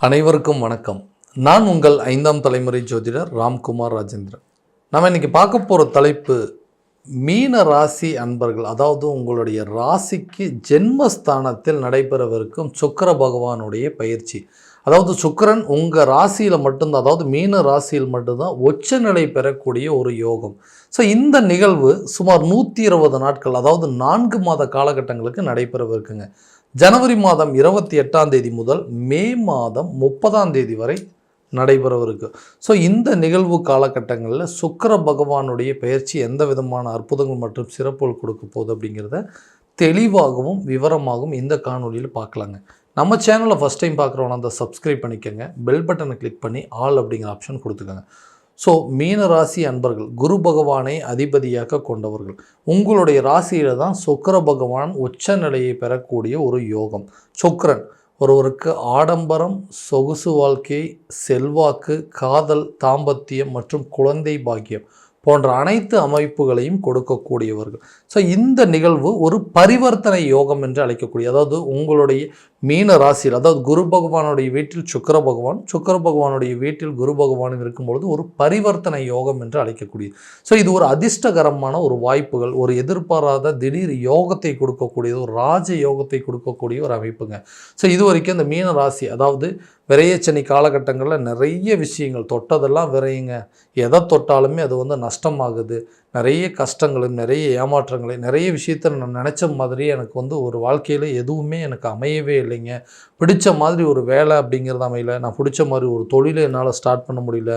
அனைவருக்கும் வணக்கம். நான் உங்கள் 5ஆம் தலைமுறை ஜோதிடர் ராம்குமார் ராஜேந்திரன். நம்ம இன்னைக்கு பார்க்க போகிற தலைப்பு மீன ராசி அன்பர்கள், அதாவது உங்களுடைய ராசிக்கு ஜென்மஸ்தானத்தில் நடைபெறவிருக்கும் சுக்கிர பகவானுடைய பயிற்சி. அதாவது சுக்கிரன் உங்கள் ராசியில் மட்டும்தான், அதாவது மீன ராசியில் மட்டும்தான் உச்சநிலை பெறக்கூடிய ஒரு யோகம். ஸோ இந்த நிகழ்வு சுமார் 120 நாட்கள், அதாவது 4 மாத காலகட்டங்களுக்கு நடைபெறவிருக்குங்க. ஜனவரி மாதம் 28ஆம் தேதி முதல் மே மாதம் 30ஆம் தேதி வரை நடைபெறவிருக்கு. ஸோ இந்த நிகழ்வு காலகட்டங்களில் சுக்கிர பகவானுடைய பயிற்சி எந்த விதமான அற்புதங்கள் மற்றும் சிறப்புகள் கொடுக்க போகுது அப்படிங்கிறத தெளிவாகவும் விவரமாகவும் இந்த காணொலியில் பார்க்கலாங்க. நம்ம சேனலை ஃபஸ்ட் டைம் பார்க்குறவங்க அந்த சப்ஸ்கிரைப் பண்ணிக்கோங்க, பெல் பட்டனை கிளிக் பண்ணி ஆல் அப்படிங்கிற ஆப்ஷன் கொடுத்துக்கோங்க. ஸோ மீன ராசி அன்பர்கள், குரு பகவானை அதிபதியாக கொண்டவர்கள், உங்களுடைய ராசியில் தான் சுக்கிர பகவான் உச்ச நிலையை பெறக்கூடிய ஒரு யோகம். சுக்கிரன் ஒருவருக்கு ஆடம்பரம், சொகுசு வாழ்க்கை, செல்வாக்கு, காதல், தாம்பத்தியம் மற்றும் குழந்தை பாக்கியம் போன்ற அனைத்து அமைப்புகளையும் கொடுக்கக்கூடியவர்கள். ஸோ இந்த நிகழ்வு ஒரு பரிவர்த்தனை யோகம் என்று அழைக்கக்கூடிய, அதாவது உங்களுடைய மீன ராசியில், அதாவது குரு பகவானுடைய வீட்டில் சுக்கிர பகவான், சுக்கிர பகவானுடைய வீட்டில் குரு பகவானும் இருக்கும்பொழுது ஒரு பரிவர்த்தனை யோகம் என்று அழைக்கக்கூடியது. ஸோ இது ஒரு அதிர்ஷ்டகரமான ஒரு வாய்ப்புகள், ஒரு எதிர்பாராத திடீர் யோகத்தை கொடுக்கக்கூடியது, ஒரு ராஜ யோகத்தை கொடுக்கக்கூடிய ஒரு அமைப்புங்க. ஸோ இது வரைக்கும் இந்த மீன ராசி, அதாவது விரையச்சனி காலகட்டங்களில் நிறைய விஷயங்கள் தொட்டதெல்லாம் விரையுங்க, எதை தொட்டாலுமே அது நஷ்டமாகுது, நிறைய கஷ்டங்களும் நிறைய ஏமாற்றங்களையும் நிறைய விஷயத்த நான் நினச்ச மாதிரி எனக்கு ஒரு வாழ்க்கையில் எதுவுமே எனக்கு அமையவே இல்லைங்க. பிடிச்ச மாதிரி ஒரு வேலை அப்படிங்கிறது அமையல, நான் பிடிச்ச மாதிரி ஒரு தொழிலை என்னால் ஸ்டார்ட் பண்ண முடியல,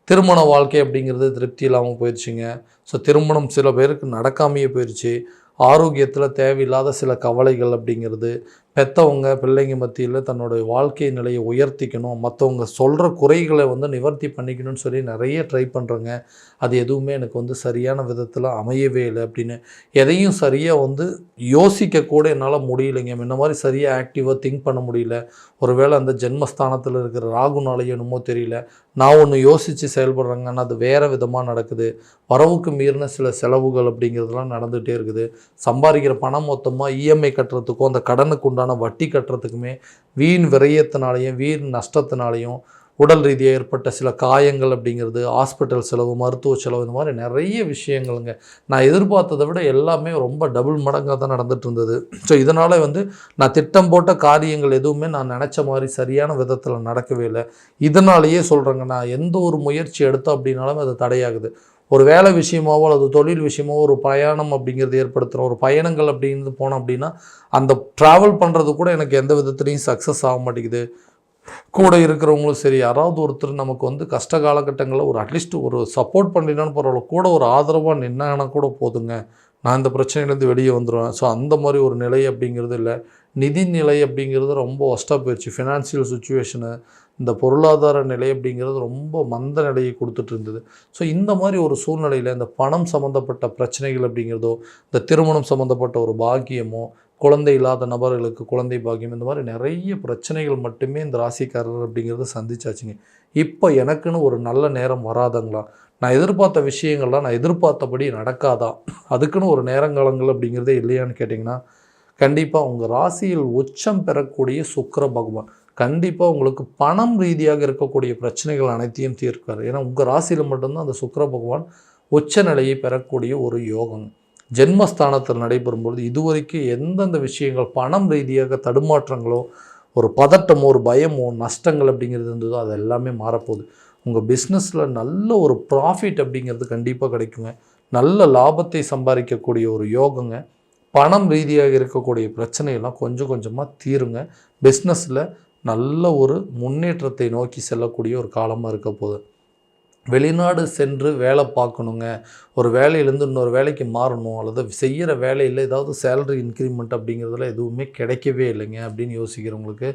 திருமண வாழ்க்கை அப்படிங்கிறது திருப்தி இல்லாமல் போயிடுச்சுங்க. ஸோ திருமணம் சில பேருக்கு நடக்காமையே போயிடுச்சு. ஆரோக்கியத்தில் தேவையில்லாத சில கவலைகள் அப்படிங்கிறது, பெற்றவங்க பிள்ளைங்க மத்தியில் தன்னுடைய வாழ்க்கை நிலையை உயர்த்திக்கணும், மற்றவங்க சொல்கிற குறைகளை நிவர்த்தி பண்ணிக்கணும்னு சொல்லி நிறைய ட்ரை பண்ணுறேங்க. அது எதுவுமே எனக்கு சரியான விதத்தில் அமையவே இல்லை அப்படின்னு எதையும் சரியாக யோசிக்கக்கூட என்னால் முடியலைங்க. இந்த மாதிரி சரியாக ஆக்டிவாக திங்க் பண்ண முடியல. ஒருவேளை அந்த ஜென்மஸ்தானத்தில் இருக்கிற ராகுனாலேயோ என்னமோ தெரியல, நான் ஒன்று யோசித்து செயல்படுறேங்க, ஆனால் அது வேறு விதமாக நடக்குது. வரவுக்கு மீறின சில செலவுகள் அப்படிங்கிறதுலாம் நடந்துகிட்டே இருக்குது. சம்பாதிக்கிற பணம் மொத்தமாக இஎம்ஐ கட்டுறதுக்கும் அந்த கடனுக்கு உண்டான வட்டி கட்டுறதுக்குமே வீண் விரயத்தினாலையும் வீண் நஷ்டத்தினாலையும் உடல் ரீதியாக ஏற்பட்ட சில காயங்கள் அப்படிங்கிறது, ஹாஸ்பிட்டல் செலவு, மருத்துவ செலவு, இந்த மாதிரி நிறைய விஷயங்களுங்க. நான் எதிர்பார்த்ததை விட எல்லாமே ரொம்ப டபுள் மடங்காக தான் நடந்துட்டு இருந்தது. ஸோ இதனால் நான் திட்டம் போட்ட காரியங்கள் எதுவுமே நான் நினச்ச மாதிரி சரியான விதத்தில் நடக்கவே இல்லை. இதனாலேயே சொல்கிறேங்க, நான் எந்த ஒரு முயற்சி எடுத்தோம் அப்படின்னாலும் அது தடையாகுது. ஒரு வேலை விஷயமாவோ அல்லது தொழில் விஷயமாவோ ஒரு பயணம் அப்படிங்கிறது ஏற்படுத்துகிறோம், ஒரு பயணங்கள் அப்படிங்கிறது போனோம் அப்படின்னா அந்த ட்ராவல் பண்ணுறது கூட எனக்கு எந்த விதத்துலையும் சக்ஸஸ் ஆக மாட்டேங்குது. கூட இருக்கிறவங்களும் சரி, யாராவது ஒருத்தர் நமக்கு கஷ்ட காலகட்டங்களில் ஒரு அட்லீஸ்ட் ஒரு சப்போர்ட் பண்ணினான்னு பரவாயில்ல, கூட ஒரு ஆதரவாக நின்னாங்கன்னா கூட போதுங்க, நான் இந்த பிரச்சனையிலேருந்து வெளியே வந்துடுவேன். ஸோ அந்த மாதிரி ஒரு நிலை அப்படிங்கிறது இல்லை. நிதி நிலை அப்படிங்கிறது ரொம்ப ஒஸ்ட்டாக போயிடுச்சு. ஃபினான்ஷியல் சுச்சுவேஷனு, இந்த பொருளாதார நிலை அப்படிங்கிறது ரொம்ப மந்த நிலையை கொடுத்துட்டு இருந்தது. ஸோ இந்த மாதிரி ஒரு சூழ்நிலையில் இந்த பணம் சம்மந்தப்பட்ட பிரச்சனைகள் அப்படிங்கிறதோ, இந்த திருமணம் சம்மந்தப்பட்ட ஒரு பாக்கியமோ, குழந்தை இல்லாத நபர்களுக்கு குழந்தை பாக்கியம், இந்த மாதிரி நிறைய பிரச்சனைகள் மட்டுமே இந்த ராசிக்காரர் அப்படிங்கிறத சந்திச்சாச்சுங்க. இப்போ எனக்குன்னு ஒரு நல்ல நேரம் வராதுங்களா, நான் எதிர்பார்த்த விஷயங்கள்லாம் நான் எதிர்பார்த்தபடி நடக்காதா, அதுக்குன்னு ஒரு நேரங்காலங்கள் அப்படிங்கிறதே இல்லையான்னு கேட்டிங்கன்னா, கண்டிப்பாக உங்கள் ராசியில் உச்சம் பெறக்கூடிய சுக்கிர பகவான் கண்டிப்பாக உங்களுக்கு பணம் ரீதியாக இருக்கக்கூடிய பிரச்சனைகள் அனைத்தையும் தீர்க்கார். ஏன்னா உங்கள் ராசியில் மட்டும்தான் அந்த சுக்கிர பகவான் உச்ச நிலையை பெறக்கூடிய ஒரு யோகம். ஜென்மஸ்தானத்தில் நடைபெறும்பொழுது இதுவரைக்கும் எந்தெந்த விஷயங்கள் பணம் ரீதியாக தடுமாற்றங்களோ, ஒரு பதட்டமோ, ஒரு பயமோ, நஷ்டங்கள் அப்படிங்கிறது இருந்ததோ அது எல்லாமே மாறப்போகுது. உங்கள் பிஸ்னஸில் நல்ல ஒரு ப்ராஃபிட் அப்படிங்கிறது கண்டிப்பாக கிடைக்குங்க. நல்ல லாபத்தை சம்பாதிக்கக்கூடிய ஒரு யோகங்க. பணம் ரீதியாக இருக்கக்கூடிய பிரச்சனையெல்லாம் கொஞ்சம் கொஞ்சமாக தீருங்க. பிஸ்னஸில் நல்ல ஒரு முன்னேற்றத்தை நோக்கி செல்லக்கூடிய ஒரு காலமாக இருக்க போகுது. வெளிநாடு சென்று வேலை பார்க்கணுங்க, ஒரு வேலையிலேருந்து இன்னொரு வேலைக்கு மாறணும், அல்லது செய்கிற வேலையில் ஏதாவது சேலரி இன்க்ரிமெண்ட் அப்படிங்கிறதுல எதுவுமே கிடைக்கவே இல்லைங்க அப்படின்னு யோசிக்கிறவங்களுக்கு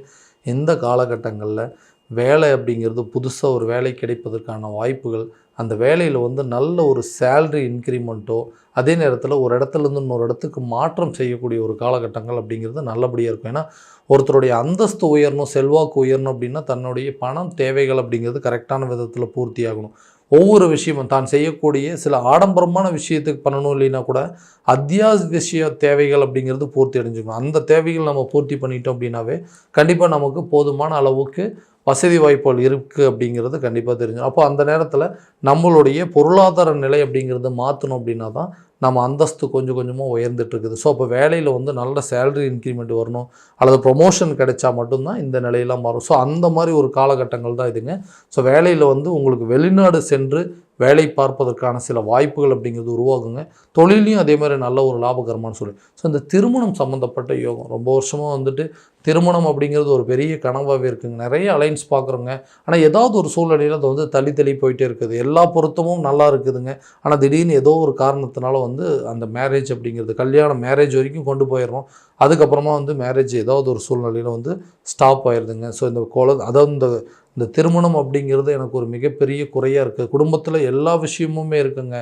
இந்த காலகட்டங்களில் வேலை அப்படிங்கிறது புதுசாக ஒரு வேலை கிடைப்பதற்கான வாய்ப்புகள், அந்த வேலையில் நல்ல ஒரு சேலரி இன்க்ரிமெண்ட்டோ, அதே நேரத்தில் ஒரு இடத்துலேருந்து இன்னொரு இடத்துக்கு மாற்றம் செய்யக்கூடிய ஒரு காலகட்டங்கள் அப்படிங்கிறது நல்லபடியாக இருக்கும். ஏன்னா ஒருத்தருடைய அந்தஸ்து உயரணும், செல்வாக்கு உயரணும் அப்படின்னா தன்னுடைய பணம் தேவைகள் அப்படிங்கிறது கரெக்டான விதத்தில் பூர்த்தி ஆகணும். ஒவ்வொரு விஷயமும் தான் செய்யக்கூடிய சில ஆடம்பரமான விஷயத்துக்கு பண்ணணும் இல்லைன்னா கூட அத்தியாவசிய தேவைகள் அப்படிங்கிறது பூர்த்தி அடைஞ்சுக்கணும். அந்த தேவைகள் நம்ம பூர்த்தி பண்ணிட்டோம் அப்படின்னாவே கண்டிப்பாக நமக்கு போதுமான அளவுக்கு வசதி வாய்ப்புகள் இருக்குது அப்படிங்கிறது கண்டிப்பாக தெரிஞ்சிடும். அப்போ அந்த நேரத்தில் நம்மளுடைய பொருளாதார நிலை அப்படிங்கிறது மாற்றணும் அப்படின்னா தான் நம்ம அந்தஸ்து கொஞ்சம் கொஞ்சமாக உயர்ந்துட்டு இருக்குது. ஸோ அப்போ வேலையில் வந்து நல்ல சேலரி இன்க்ரிமெண்ட் வரணும் அல்லது ப்ரொமோஷன் கிடைச்சா மட்டும்தான் இந்த நிலையெல்லாம் மாறும். ஸோ அந்த மாதிரி ஒரு காலகட்டங்கள் தான் இதுங்க. ஸோ வேலையில் வந்து உங்களுக்கு வெளிநாடு சென்று வேலை பார்ப்பதற்கான சில வாய்ப்புகள் அப்படிங்கிறது உருவாகுங்க. தொழிலையும் அதே மாதிரி நல்ல ஒரு லாபகரமான சூழல். ஸோ இந்த திருமணம் சம்மந்தப்பட்ட யோகம் ரொம்ப வருஷமாக வந்துட்டு திருமணம் அப்படிங்கிறது ஒரு பெரிய கனவாகவே இருக்குங்க. நிறைய அலைன்ஸ் பார்க்குறோங்க. ஆனால் ஏதாவது ஒரு சூழ்நிலையில் அது வந்து தள்ளி போயிட்டே இருக்குது. எல்லா பொருத்தமும் நல்லா இருக்குதுங்க. ஆனால் திடீர்னு ஏதோ ஒரு காரணத்தினால வந்து அந்த மேரேஜ் அப்படிங்கிறது கல்யாணம் மேரேஜ் வரைக்கும் கொண்டு போயிடுறோம். அதுக்கப்புறமா வந்து மேரேஜ் ஏதாவது ஒரு சூழ்நிலையில் வந்து ஸ்டாப் ஆயிடுதுங்க. ஸோ இந்த அதாவது இந்த திருமணம் அப்படிங்கிறது எனக்கு ஒரு மிகப்பெரிய குறையாக இருக்குது. குடும்பத்தில் எல்லா விஷயமுமே இருக்குங்க.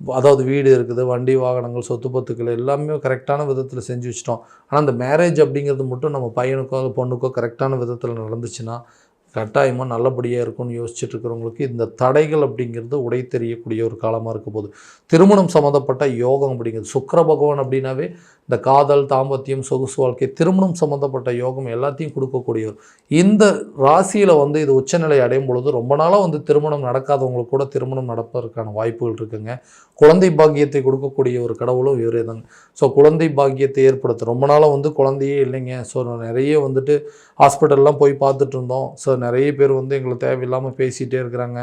அதாவது வீடு இருக்குது, வண்டி வாகனங்கள், சொத்து பத்துக்கள் எல்லாமே கரெக்டான விதத்தில் செஞ்சு வச்சிட்டோம். ஆனால் அந்த மேரேஜ் அப்படிங்கிறது மட்டும் நம்ம பையனுக்கோ பொண்ணுக்கோ கரெக்டான விதத்தில் நடந்துச்சுன்னா கட்டாயமாக நல்லபடியாக இருக்கும்னு யோசிச்சுட்டு இருக்கிறவங்களுக்கு இந்த தடைகள் அப்படிங்கிறது உடை தெரியக்கூடிய ஒரு காலமாக இருக்க போகுது. திருமணம் சம்மந்தப்பட்ட யோகம் அப்படிங்கிறது சுக்கிர பகவான் அப்படின்னாவே இந்த காதல், தாம்பத்தியம், சொகுசு வாழ்க்கை, திருமணம் சம்மந்தப்பட்ட யோகம் எல்லாத்தையும் கொடுக்கக்கூடியவர். இந்த ராசியில் வந்து இது உச்சநிலை அடையும் பொழுது ரொம்ப நாளாக வந்து திருமணம் நடக்காதவங்களுக்கு கூட திருமணம் நடப்பதற்கான வாய்ப்புகள் இருக்குங்க. குழந்தை பாக்கியத்தை கொடுக்கக்கூடிய ஒரு கடவுளும் இவரே தாங்க. ஸோ குழந்தை பாக்கியத்தை ஏற்படுத்த ரொம்ப நாளாக வந்து குழந்தையே இல்லைங்க. ஸோ நிறைய வந்துட்டு ஹாஸ்பிட்டல்லாம் போய் பார்த்துட்டு இருந்தோம். ஸோ நிறைய பேர் வந்து எங்களை தேவையில்லாமல் பேசிகிட்டே இருக்கிறாங்க.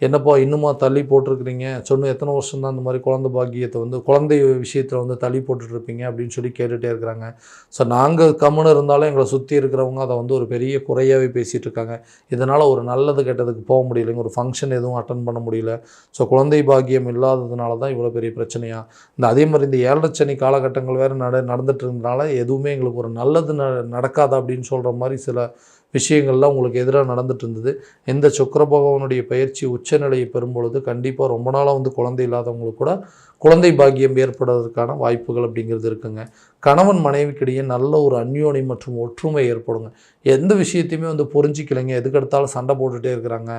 என்னப்பா இன்னுமா தள்ளி போட்டிருக்கிறீங்க, சொன்ன எத்தனை வருஷம் தான் இந்த மாதிரி குழந்தை பாக்கியத்தை வந்து குழந்தை விஷயத்தில் வந்து தள்ளி போட்டுட்ருப்பீங்க அப்படின்னு சொல்லி கேட்டுகிட்டே இருக்கிறாங்க. ஸோ நாங்கள் கம்முன்னு இருந்தாலும் எங்களை சுற்றி இருக்கிறவங்க அதை வந்து ஒரு பெரிய குறையாகவே பேசிகிட்டு இருக்காங்க. இதனால் ஒரு நல்லது கெட்டதுக்கு போக முடியலைங்க, ஒரு ஃபங்க்ஷன் எதுவும் அட்டன் பண்ண முடியல. ஸோ குழந்தை பாக்கியம் இல்லாததுனால தான் இவ்வளோ பெரிய பிரச்சனையாக அதே மாதிரி இந்த 7 சனி காலகட்டங்கள் வேறு நடந்துட்டு இருந்தனால எதுவுமே எங்களுக்கு ஒரு நல்லது நடக்காதா அப்படின்னு சொல்கிற மாதிரி சில விஷயங்கள்லாம் உங்களுக்கு எதிராக நடந்துட்டு இருந்தது. இந்த சுக்கிர பகவானுடைய பயிற்சி உச்சநிலையை பெறும்பொழுது கண்டிப்பாக ரொம்ப நாளாக வந்து குழந்தை இல்லாதவங்களுக்கு கூட குழந்தை பாக்கியம் ஏற்படுவதற்கான வாய்ப்புகள் அப்படிங்கிறது இருக்குங்க. கணவன் மனைவிக்கிடையே நல்ல ஒரு அந்யோன்யம் மற்றும் ஒற்றுமை ஏற்படுங்க. எந்த விஷயத்தையுமே வந்து புரிஞ்சிக்கலைங்க, எதுக்கெடுத்தாலும் சண்டை போட்டுகிட்டே இருக்கிறாங்க.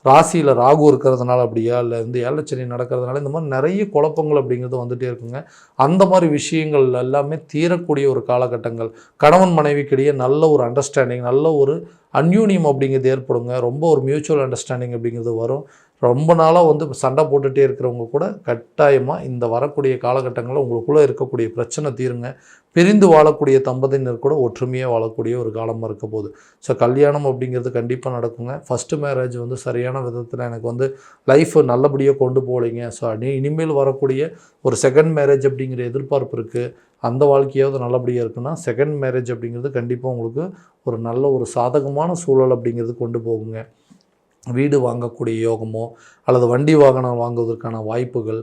ராசியில் ராகு இருக்கிறதுனால அப்படியா, இல்லை வந்து 7 சனி நடக்கிறதுனால இந்த மாதிரி நிறைய குழப்பங்கள் அப்படிங்கிறது வந்துகிட்டே இருக்குங்க. அந்த மாதிரி விஷயங்கள் எல்லாமே தீரக்கூடிய ஒரு காலகட்டங்கள். கணவன் மனைவிக்கிடையே நல்ல ஒரு அண்டர்ஸ்டாண்டிங், நல்ல ஒரு அந்யூன்யம் அப்படிங்கிறது ஏற்படுங்க. ரொம்ப ஒரு மியூச்சுவல் அண்டர்ஸ்டாண்டிங் அப்படிங்கிறது வரும். ரொம்ப நாளாக வந்து சண்டை போட்டுகிட்டே இருக்கிறவங்க கூட கட்டாயமாக இந்த வரக்கூடிய காலகட்டங்களில் உங்களுக்குள்ளே இருக்கக்கூடிய பிரச்சனை தீருங்க. பிரிந்து வாழக்கூடிய தம்பதியினர் கூட ஒற்றுமையாக வாழக்கூடிய ஒரு காலமாக இருக்க போகுது. ஸோ கல்யாணம் அப்படிங்கிறது கண்டிப்பாக நடக்குங்க. ஃபஸ்ட்டு மேரேஜ் வந்து சரியான விதத்தில் எனக்கு வந்து லைஃப் நல்லபடியாக கொண்டு போகலைங்க. ஸோ இனிமேல் வரக்கூடிய ஒரு செகண்ட் மேரேஜ் அப்படிங்கிற எதிர்பார்ப்பு இருக்குது. அந்த வாழ்க்கையாவது நல்லபடியாக இருக்குன்னா செகண்ட் மேரேஜ் அப்படிங்கிறது கண்டிப்பாக உங்களுக்கு ஒரு நல்ல ஒரு சாதகமான சூழல் அப்படிங்கிறது கொண்டு போகுங்க. வீடு வாங்கக்கூடிய யோகமோ அல்லது வண்டி வாகனம் வாங்குவதற்கான வாய்ப்புகள்,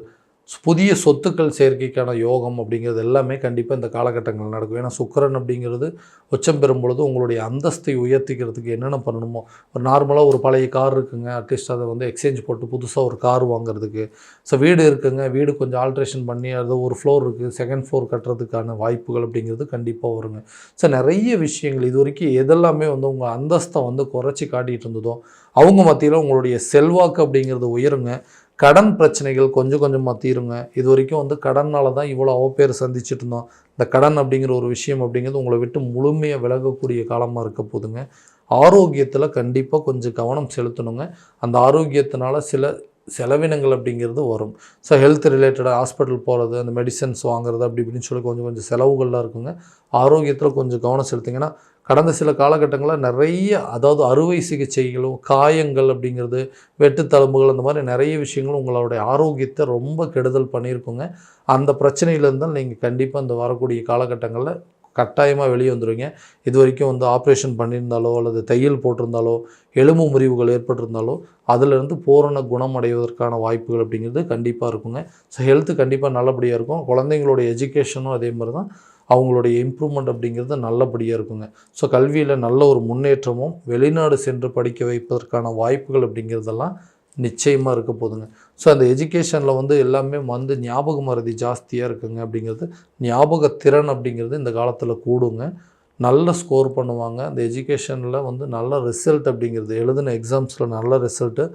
புதிய சொத்துக்கள் சேர்க்கைக்கான யோகம் அப்படிங்கிறது எல்லாமே கண்டிப்பாக இந்த காலகட்டங்கள் நடக்கும். ஏன்னா சுக்கிரன் அப்படிங்கிறது உச்சம் பெறும் பொழுது உங்களுடைய அந்தஸ்தை உயர்த்திக்கிறதுக்கு என்னென்ன பண்ணணுமோ, ஒரு நார்மலாக ஒரு பழைய கார் இருக்குங்க, அட்லீஸ்ட் அதை வந்து எக்ஸ்சேஞ்ச் போட்டு புதுசாக ஒரு கார் வாங்குறதுக்கு. ஸோ வீடு இருக்குங்க, வீடு கொஞ்சம் ஆல்ட்ரேஷன் பண்ணி அது ஒரு ஃப்ளோர் இருக்குது, செகண்ட் ஃப்ளோர் கட்டுறதுக்கான வாய்ப்புகள் அப்படிங்கிறது கண்டிப்பாக வருங்க. ஸோ நிறைய விஷயங்கள் இது வரைக்கும் எதெல்லாமே வந்து உங்கள் அந்தஸ்தை வந்து குறைச்சி காட்டிகிட்டு இருந்ததோ அவங்க மத்தியில் உங்களுடைய செல்வாக்கு அப்படிங்கிறது உயருங்க. கடன் பிரச்சனைகள் கொஞ்சம் கொஞ்சமாக தீருங்க. இது வரைக்கும் வந்து கடனால் தான் இவ்வளோ அவப்பேர் சந்திச்சுட்டு இருந்தோம். இந்த கடன் அப்படிங்கிற ஒரு விஷயம் அப்படிங்கிறது உங்களை விட்டு முழுமையாக விலகக்கூடிய காலமாக இருக்க போதுங்க. ஆரோக்கியத்தில் கண்டிப்பாக கொஞ்சம் கவனம் செலுத்தணுங்க. அந்த ஆரோக்கியத்தினால சில செலவினங்கள் அப்படிங்கிறது வரும். ஸோ ஹெல்த் ரிலேட்டடாக ஹாஸ்பிட்டல் போகிறது, அந்த மெடிசன்ஸ் வாங்குறது அப்படி இப்படின்னு சொல்லி கொஞ்சம் கொஞ்சம் செலவுகள்லாம் இருக்குங்க. ஆரோக்கியத்தில் கொஞ்சம் கவனம் செலுத்துங்கன்னா கடந்த சில காலகட்டங்களில் நிறைய அதாவது அறுவை சிகிச்சைகளும் காயங்கள் அப்படிங்கிறது வெட்டுத்தழும்புகள் அந்த மாதிரி நிறைய விஷயங்களும் உங்களுடைய ஆரோக்கியத்தை ரொம்ப கெடுதல் பண்ணியிருக்குங்க. அந்த பிரச்சனையில் இருந்தால் நீங்கள் கண்டிப்பாக இந்த வரக்கூடிய காலகட்டங்களில் கட்டாயமாக வெளியே வந்துடுவீங்க. இது வரைக்கும் வந்து ஆப்ரேஷன் பண்ணியிருந்தாலோ அல்லது தையல் போட்டிருந்தாலோ எலும்பு முறிவுகள் ஏற்பட்டிருந்தாலோ அதிலிருந்து பூரண குணம் அடைவதற்கான வாய்ப்புகள் அப்படிங்கிறது கண்டிப்பாக இருக்குங்க. ஸோ ஹெல்த்து கண்டிப்பாக நல்லபடியாக இருக்கும். குழந்தைங்களுடைய எஜுகேஷனும் அதே மாதிரி தான் அவங்களுடைய இம்ப்ரூவ்மெண்ட் அப்படிங்கிறது நல்லபடியாக இருக்குங்க. ஸோ கல்வியில் நல்ல ஒரு முன்னேற்றமும் வெளிநாடு சென்று படிக்க வைப்பதற்கான வாய்ப்புகள் அப்படிங்கிறதெல்லாம் நிச்சயமாக இருக்க போதுங்க. ஸோ அந்த எஜுகேஷனில் வந்து எல்லாமே வந்து ஞாபக மறதி ஜாஸ்தியாக இருக்குங்க. அப்படிங்கிறது ஞாபகத்திறன் அப்படிங்கிறது இந்த காலத்தில் கூடுங்க. நல்ல ஸ்கோர் பண்ணுவாங்க. அந்த எஜுகேஷனில் வந்து நல்ல ரிசல்ட் அப்படிங்கிறது எழுதின எக்ஸாம்ஸில் நல்ல ரிசல்ட்டு,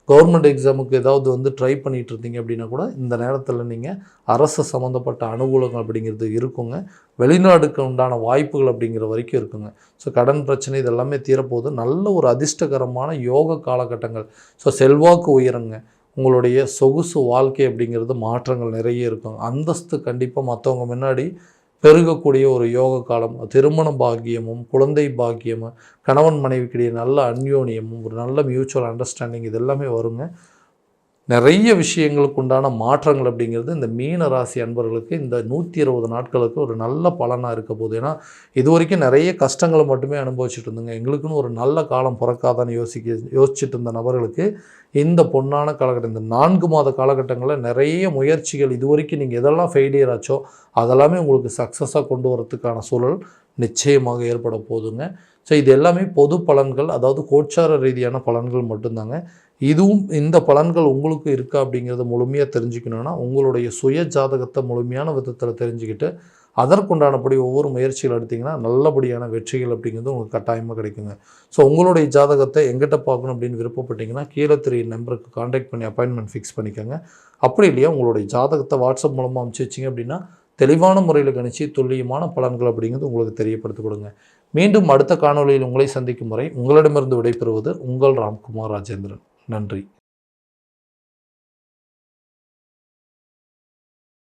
கவர்மெண்ட் எக்ஸாமுக்கு ஏதாவது வந்து ட்ரை பண்ணிகிட்டு இருந்தீங்க அப்படின்னா கூட இந்த நேரத்தில் நீங்கள் அரசு சம்மந்தப்பட்ட அனுகூலங்கள் அப்படிங்கிறது இருக்குங்க. வெளிநாடுக்கு உண்டான வாய்ப்புகள் அப்படிங்கிற வரைக்கும் இருக்குங்க. ஸோ கடன் பிரச்சனை இதெல்லாமே தீரப்போகுது. நல்ல ஒரு அதிர்ஷ்டகரமான யோக காலகட்டங்கள். ஸோ செல்வாக்கு உயருங்க. உங்களுடைய சொகுசு வாழ்க்கை அப்படிங்கிறது மாற்றங்கள் நிறைய இருக்கும். அந்தஸ்து கண்டிப்பாக மற்றவங்க முன்னாடி பெருகக்கூடிய ஒரு யோக காலம். திருமண பாக்கியமும் குழந்தை பாக்கியமும் கணவன் மனைவிக்கிடையே நல்ல அந்யோன்யமும் ஒரு நல்ல மியூச்சுவல் அண்டர்ஸ்டாண்டிங் இது எல்லாமே வருங்க. நிறைய விஷயங்களுக்கு உண்டான மாற்றங்கள் அப்படிங்கிறது இந்த மீன ராசி அன்பர்களுக்கு இந்த 120 நாட்களுக்கு ஒரு நல்ல பலனாக இருக்க போகுது. ஏன்னா இது வரைக்கும் நிறைய கஷ்டங்களை மட்டுமே அனுபவிச்சுட்டு இருந்தோங்க. எங்களுக்குன்னு ஒரு நல்ல காலம் பிறக்காதான்னு யோசிச்சுட்டு இருந்த நபர்களுக்கு இந்த பொன்னான காலகட்டம், இந்த 4 மாத காலகட்டங்களில் நிறைய முயற்சிகள் இது வரைக்கும் நீங்கள் எதெல்லாம் ஃபெயிலியர் ஆச்சோ அதெல்லாமே உங்களுக்கு சக்ஸஸாக கொண்டு வரதுக்கான சூழல் நிச்சயமாக ஏற்பட போகுதுங்க. ஸோ இது எல்லாமே பொது பலன்கள், அதாவது கோச்சார ரீதியான பலன்கள் மட்டும்தாங்க. இதுவும் இந்த பலன்கள் உங்களுக்கு இருக்கா அப்படிங்கிறத முழுமையாக தெரிஞ்சுக்கணுன்னா உங்களுடைய சுய ஜாதகத்தை முழுமையான விதத்தில் தெரிஞ்சுக்கிட்டு அதற்குண்டானபடி ஒவ்வொரு முயற்சிகள் எடுத்திங்கன்னா நல்லபடியான வெற்றிகள் அப்படிங்கிறது உங்களுக்கு கட்டாயமாக கிடைக்குங்க. ஸோ உங்களுடைய ஜாதகத்தை எங்கிட்ட பார்க்கணும் அப்படின்னு விருப்பப்பட்டீங்கன்னா கீழே தெரிய நம்பருக்கு கான்டாக்ட் பண்ணி அப்பாயின்மெண்ட் ஃபிக்ஸ் பண்ணிக்கோங்க. அப்படி இல்லையா உங்களுடைய ஜாதகத்தை வாட்ஸ்அப் மூலமாக அனுப்பிச்சி வச்சிங்க அப்படின்னா தெளிவான முறையில் கணிச்சு துல்லியமான பலன்கள் அப்படிங்கிறது உங்களுக்கு தெரியப்படுத்தி கொடுங்க. மீண்டும் அடுத்த காணொலியில் உங்களை சந்திக்கும் முறை உங்களிடமிருந்து விடைபெறுவது உங்கள் ராம்குமார் ராஜேந்திரன். நன்றி.